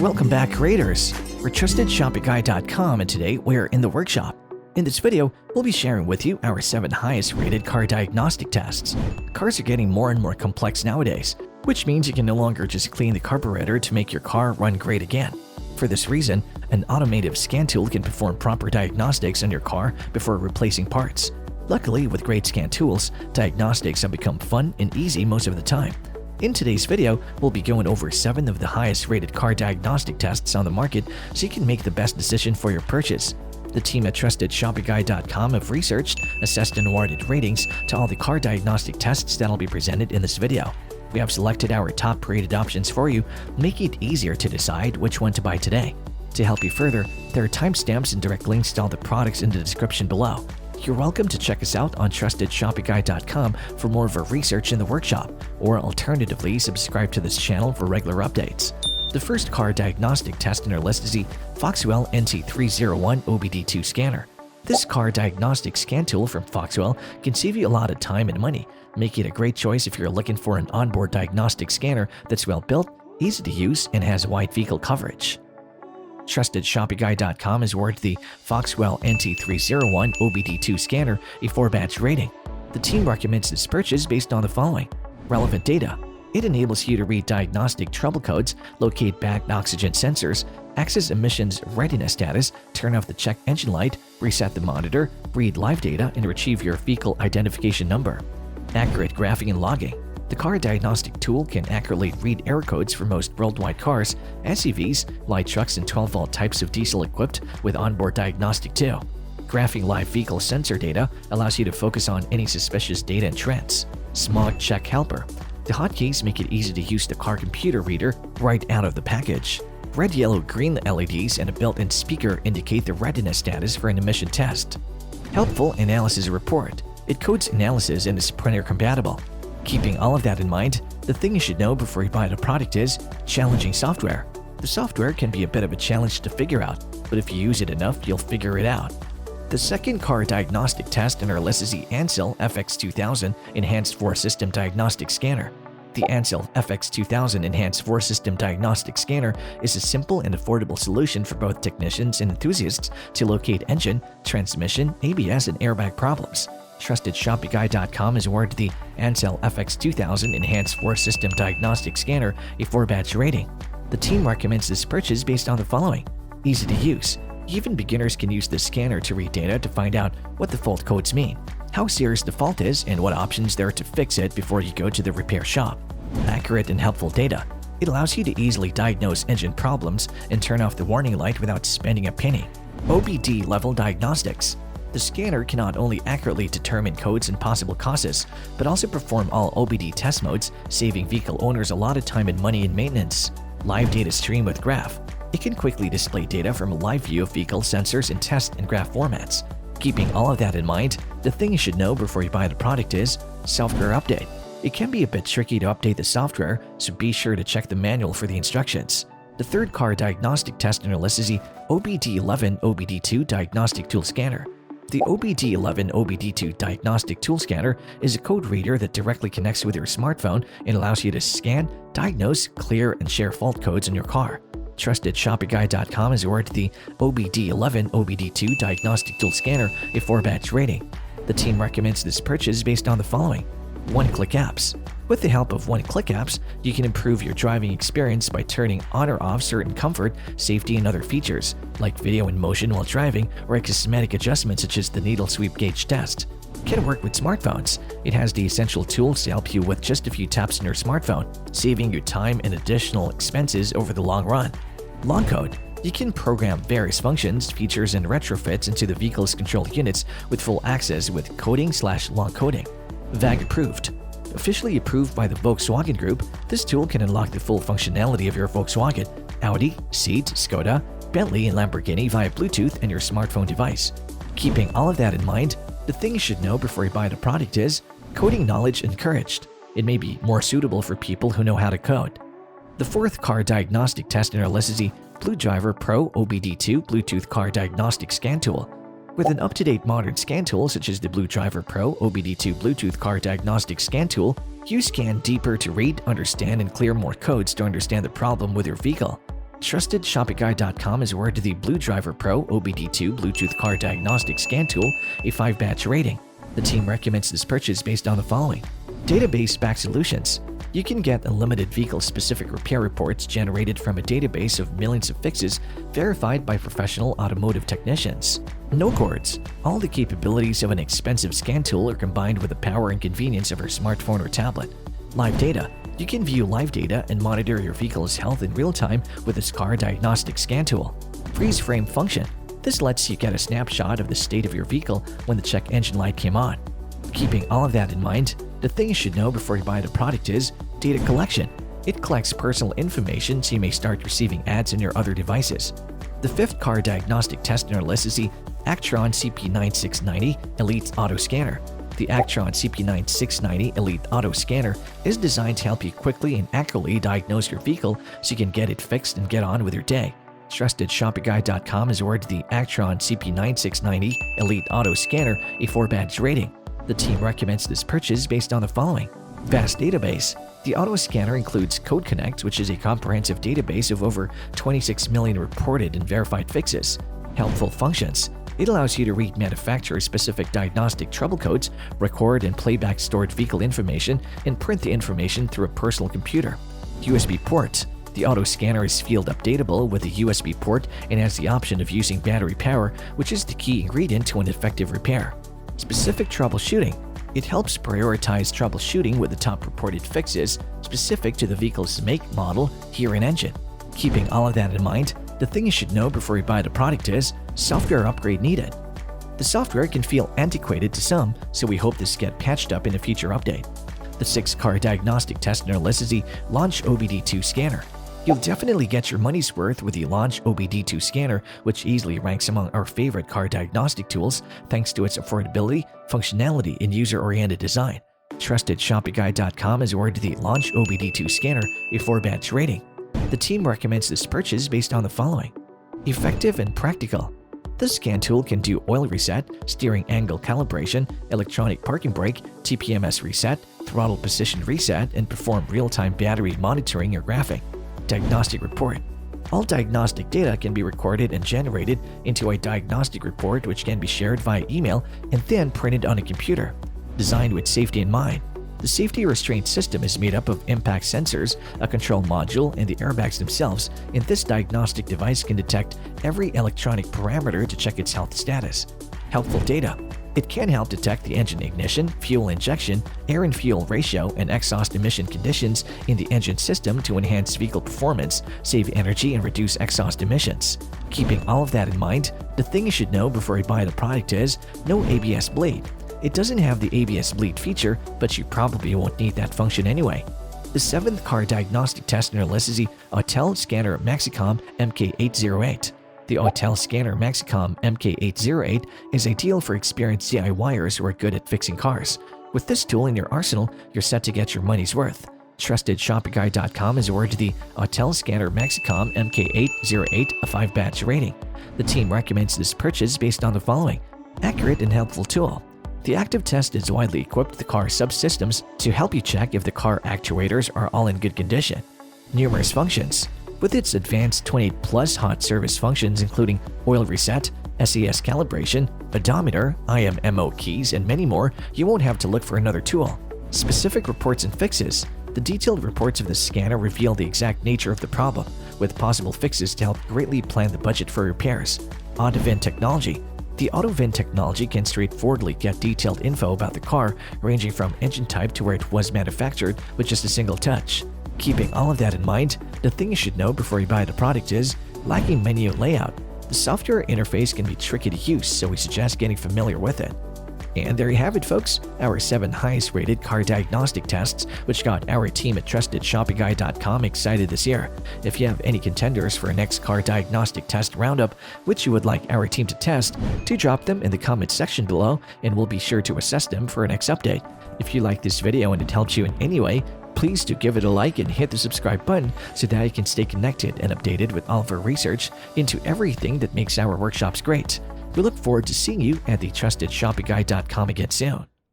Welcome back, creators! We're TrustedShoppingGuide.com, and today we're in the workshop. In this video, we'll be sharing with you our 7 highest rated car diagnostic tests. Cars are getting more and more complex nowadays, which means you can no longer just clean the carburetor to make your car run great again. For this reason, an automotive scan tool can perform proper diagnostics on your car before replacing parts. Luckily, with great scan tools, diagnostics have become fun and easy most of the time. In today's video, we'll be going over 7 of the highest rated car diagnostic tests on the market so you can make the best decision for your purchase. The team at TrustedShoppingGuide.com have researched, assessed, and awarded ratings to all the car diagnostic tests that'll be presented in this video. We have selected our top rated options for you, making it easier to decide which one to buy today. To help you further, there are timestamps and direct links to all the products in the description below. You're welcome to check us out on TrustedShoppingGuide.com for more of our research in the workshop, or alternatively, subscribe to this channel for regular updates. The first car diagnostic test in our list is the FOXWELL NT301 OBD2 scanner. This car diagnostic scan tool from FOXWELL can save you a lot of time and money, making it a great choice if you're looking for an onboard diagnostic scanner that's well built, easy to use, and has wide vehicle coverage. TrustedShoppingGuide.com has awarded the FOXWELL NT301 OBD2 scanner a 4-badge rating. The team recommends this purchase based on the following: relevant data. It enables you to read diagnostic trouble codes, locate bagged oxygen sensors, access emissions readiness status, turn off the check engine light, reset the monitor, read live data, and retrieve your vehicle identification number. Accurate graphing and logging. The car diagnostic tool can accurately read error codes for most worldwide cars, SUVs, light trucks, and 12-volt types of diesel equipped with onboard diagnostic too. Graphing live vehicle sensor data allows you to focus on any suspicious data and trends. Smog check helper. The hotkeys make it easy to use the car computer reader right out of the package. Red, yellow, green LEDs and a built-in speaker indicate the readiness status for an emission test. Helpful analysis report. It codes analysis and is printer compatible. Keeping all of that in mind, the thing you should know before you buy the product is challenging software. The software can be a bit of a challenge to figure out, but if you use it enough, you'll figure it out. The second car diagnostic test in our list is the ANCEL FX2000 Enhanced 4-System Diagnostic Scanner. The ANCEL FX2000 Enhanced 4-System Diagnostic Scanner is a simple and affordable solution for both technicians and enthusiasts to locate engine, transmission, ABS, and airbag problems. TrustedShoppingGuide.com has awarded the ANCEL FX2000 Enhanced 4-System Diagnostic Scanner a 4-badge rating. The team recommends this purchase based on the following: easy to use. Even beginners can use the scanner to read data to find out what the fault codes mean, how serious the fault is, and what options there are to fix it before you go to the repair shop. Accurate and helpful data. It allows you to easily diagnose engine problems and turn off the warning light without spending a penny. OBD diagnostics. The scanner can not only accurately determine codes and possible causes, but also perform all OBD test modes, saving vehicle owners a lot of time and money in maintenance. Live data stream with graph. It can quickly display data from a live view of vehicle sensors in test and graph formats. Keeping all of that in mind, the thing you should know before you buy the product is software update. It can be a bit tricky to update the software, so be sure to check the manual for the instructions. The third car diagnostic test in our list is the OBDeleven OBD2 Diagnostic Tool Scanner. The OBDeleven OBD2 Diagnostic Tool Scanner is a code reader that directly connects with your smartphone and allows you to scan, diagnose, clear, and share fault codes in your car. TrustedShoppingGuide.com has awarded the OBDeleven OBD2 Diagnostic Tool Scanner a 4-badge rating. The team recommends this purchase based on the following: one-click apps. With the help of one-click apps, you can improve your driving experience by turning on or off certain comfort, safety, and other features, like video in motion while driving or cosmetic adjustments such as the needle sweep gauge test. Can work with smartphones. It has the essential tools to help you with just a few taps on your smartphone, saving you time and additional expenses over the long run. Long code. You can program various functions, features, and retrofits into the vehicle's control units with full access with coding/long coding. VAG approved. Officially approved by the Volkswagen Group, this tool can unlock the full functionality of your Volkswagen, Audi, Seat, Skoda, Bentley, and Lamborghini via Bluetooth and your smartphone device. Keeping all of that in mind, the thing you should know before you buy the product is coding knowledge encouraged. It may be more suitable for people who know how to code. The fourth car diagnostic test in our list is the BlueDriver Pro OBD2 Bluetooth Car Diagnostic Scan Tool. With an up-to-date modern scan tool such as the BlueDriver Pro OBD2 Bluetooth Car Diagnostic Scan Tool, you scan deeper to read, understand, and clear more codes to understand the problem with your vehicle. TrustedShoppingGuide.com has awarded the BlueDriver Pro OBD2 Bluetooth Car Diagnostic Scan Tool a 5-batch rating. The team recommends this purchase based on the following. Database-backed solutions. You can get unlimited vehicle-specific repair reports generated from a database of millions of fixes verified by professional automotive technicians. No cords. All the capabilities of an expensive scan tool are combined with the power and convenience of your smartphone or tablet. Live data. You can view live data and monitor your vehicle's health in real time with this car diagnostic scan tool. Freeze frame function. This lets you get a snapshot of the state of your vehicle when the check engine light came on. Keeping all of that in mind, the thing you should know before you buy the product is data collection. It collects personal information so you may start receiving ads on your other devices. The 5th car diagnostic test in our list is the Actron CP9690 Elite AutoScanner. The Actron CP9690 Elite AutoScanner is designed to help you quickly and accurately diagnose your vehicle so you can get it fixed and get on with your day. TrustedShoppingGuide.com has awarded the Actron CP9690 Elite AutoScanner a 4-batch rating. The team recommends this purchase based on the following. Vast database. The AutoScanner includes Code Connect, which is a comprehensive database of over 26 million reported and verified fixes. Helpful functions. It allows you to read manufacturer-specific diagnostic trouble codes, record and playback stored vehicle information, and print the information through a personal computer. USB ports. The AutoScanner is field updatable with a USB port and has the option of using battery power, which is the key ingredient to an effective repair. Specific troubleshooting. It helps prioritize troubleshooting with the top reported fixes specific to the vehicle's make, model, year, and engine. Keeping all of that in mind, the thing you should know before you buy the product is software upgrade needed. The software can feel antiquated to some, so we hope this gets patched up in a future update. The 6th car diagnostic test in our list is the Launch OBD2 scanner. You'll definitely get your money's worth with the Launch OBD2 scanner, which easily ranks among our favorite car diagnostic tools thanks to its affordability, functionality, and user-oriented design. TrustedShoppingGuide.com has awarded the Launch OBD2 scanner a 4-batch rating. The team recommends this purchase based on the following. Effective and practical. This scan tool can do oil reset, steering angle calibration, electronic parking brake, TPMS reset, throttle position reset, and perform real-time battery monitoring or graphing. Diagnostic report. All diagnostic data can be recorded and generated into a diagnostic report which can be shared via email and then printed on a computer. Designed with safety in mind. The safety restraint system is made up of impact sensors, a control module, and the airbags themselves, and this diagnostic device can detect every electronic parameter to check its health status. Helpful data. It can help detect the engine ignition, fuel injection, air and fuel ratio, and exhaust emission conditions in the engine system to enhance vehicle performance, save energy, and reduce exhaust emissions. Keeping all of that in mind, the thing you should know before you buy the product is no ABS bleed. It doesn't have the ABS bleed feature, but you probably won't need that function anyway. The 7th car diagnostic test in our list is the Autel Scanner MaxiCOM MK808. The Autel Scanner MaxiCOM MK808 is ideal for experienced DIYers who are good at fixing cars. With this tool in your arsenal, you're set to get your money's worth. TrustedShoppingGuide.com has awarded the Autel Scanner MaxiCOM MK808 a 5-batch rating. The team recommends this purchase based on the following. Accurate and helpful tool. The active test is widely equipped with the car subsystems to help you check if the car actuators are all in good condition. Numerous functions. With its advanced 28+ hot service functions including oil reset, SES calibration, odometer, IMMO keys, and many more, you won't have to look for another tool. Specific reports and fixes. The detailed reports of the scanner reveal the exact nature of the problem, with possible fixes to help greatly plan the budget for repairs. AutoVin technology. The AutoVin technology can straightforwardly get detailed info about the car, ranging from engine type to where it was manufactured with just a single touch. Keeping all of that in mind, the thing you should know before you buy the product is lacking menu layout. The software interface can be tricky to use, so we suggest getting familiar with it. And there you have it, folks, our 7 highest rated car diagnostic tests, which got our team at TrustedShoppingGuide.com excited this year. If you have any contenders for a next car diagnostic test roundup, which you would like our team to test, do drop them in the comment section below, and we'll be sure to assess them for our next update. If you like this video and it helped you in any way, please do give it a like and hit the subscribe button so that you can stay connected and updated with all of our research into everything that makes our workshops great. We look forward to seeing you at the TrustedShoppingGuide.com again soon.